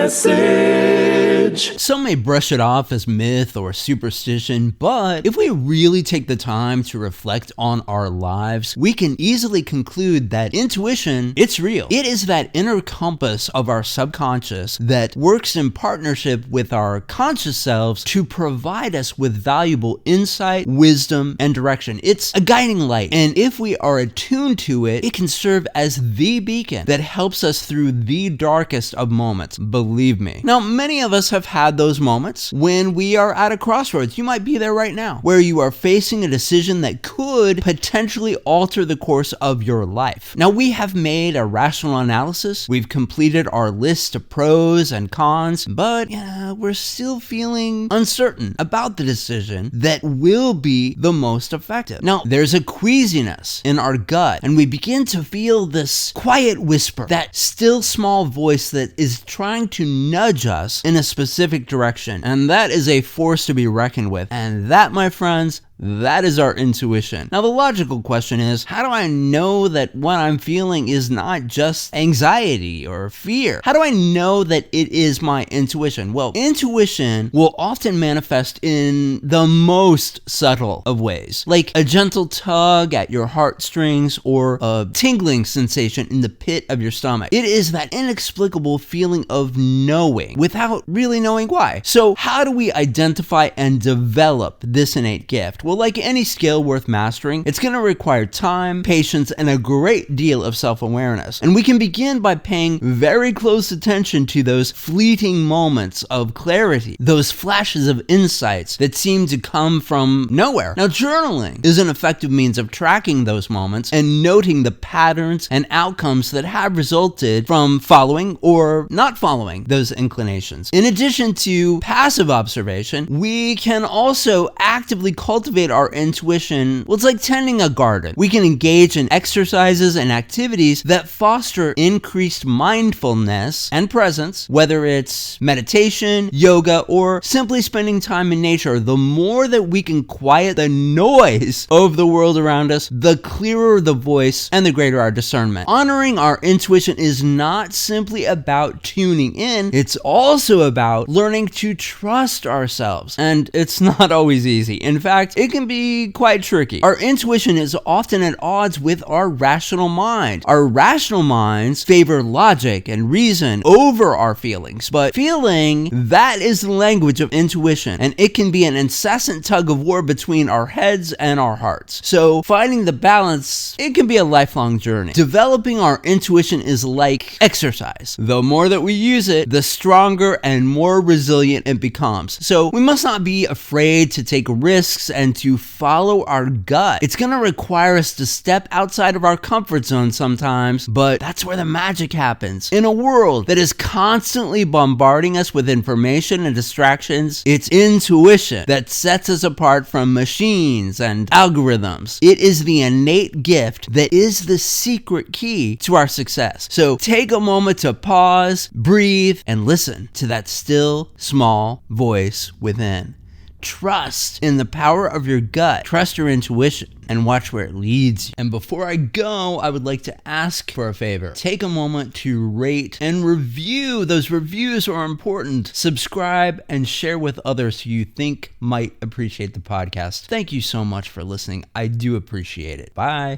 message. Some may brush it off as myth or superstition, but if we really take the time to reflect on our lives, we can easily conclude that intuition, it's real. It is that inner compass of our subconscious that works in partnership with our conscious selves to provide us with valuable insight, wisdom, and direction. It's a guiding light, and if we are attuned to it, it can serve as the beacon that helps us through the darkest of moments. Believe me. Now, many of us have had those moments when we are at a crossroads. You might be there right now, where you are facing a decision that could potentially alter the course of your life. Now, we have made a rational analysis. We've completed our list of pros and cons, but we're still feeling uncertain about the decision that will be the most effective. Now, there's a queasiness in our gut, and we begin to feel this quiet whisper, that still small voice that is trying to nudge us in a specific direction. And that is a force to be reckoned with. And that, my friends, that is our intuition. Now, the logical question is, how do I know that what I'm feeling is not just anxiety or fear? How do I know that it is my intuition? Well, intuition will often manifest in the most subtle of ways, like a gentle tug at your heartstrings or a tingling sensation in the pit of your stomach. It is that inexplicable feeling of knowing without really knowing why. So, how do we identify and develop this innate gift? Well, like any skill worth mastering, it's going to require time, patience, and a great deal of self-awareness. And we can begin by paying very close attention to those fleeting moments of clarity, those flashes of insights that seem to come from nowhere. Now, journaling is an effective means of tracking those moments and noting the patterns and outcomes that have resulted from following or not following those inclinations. In addition to passive observation, we can also actively cultivate our intuition. Well, it's like tending a garden. We can engage in exercises and activities that foster increased mindfulness and presence, whether it's meditation, yoga, or simply spending time in nature. The more that we can quiet the noise of the world around us, the clearer the voice and the greater our discernment. Honoring our intuition is not simply about tuning in, it's also about learning to trust ourselves. And it's not always easy. In fact, it can be quite tricky. Our intuition is often at odds with our rational mind. Our rational minds favor logic and reason over our feelings, but feeling, that is the language of intuition, and it can be an incessant tug of war between our heads and our hearts. So finding the balance, it can be a lifelong journey. Developing our intuition is like exercise. The more that we use it, the stronger and more resilient it becomes. So we must not be afraid to take risks and to follow our gut. It's going to require us to step outside of our comfort zone sometimes, but that's where the magic happens. In a world that is constantly bombarding us with information and distractions, it's intuition that sets us apart from machines and algorithms. It is the innate gift that is the secret key to our success. So take a moment to pause, breathe, and listen to that still, small voice within. Trust in the power of your gut. Trust your intuition and watch where it leads you. And before I go, I would like to ask for a favor. Take a moment to rate and review. Those reviews are important. Subscribe and share with others who you think might appreciate the podcast. Thank you so much for listening. I do appreciate it. Bye.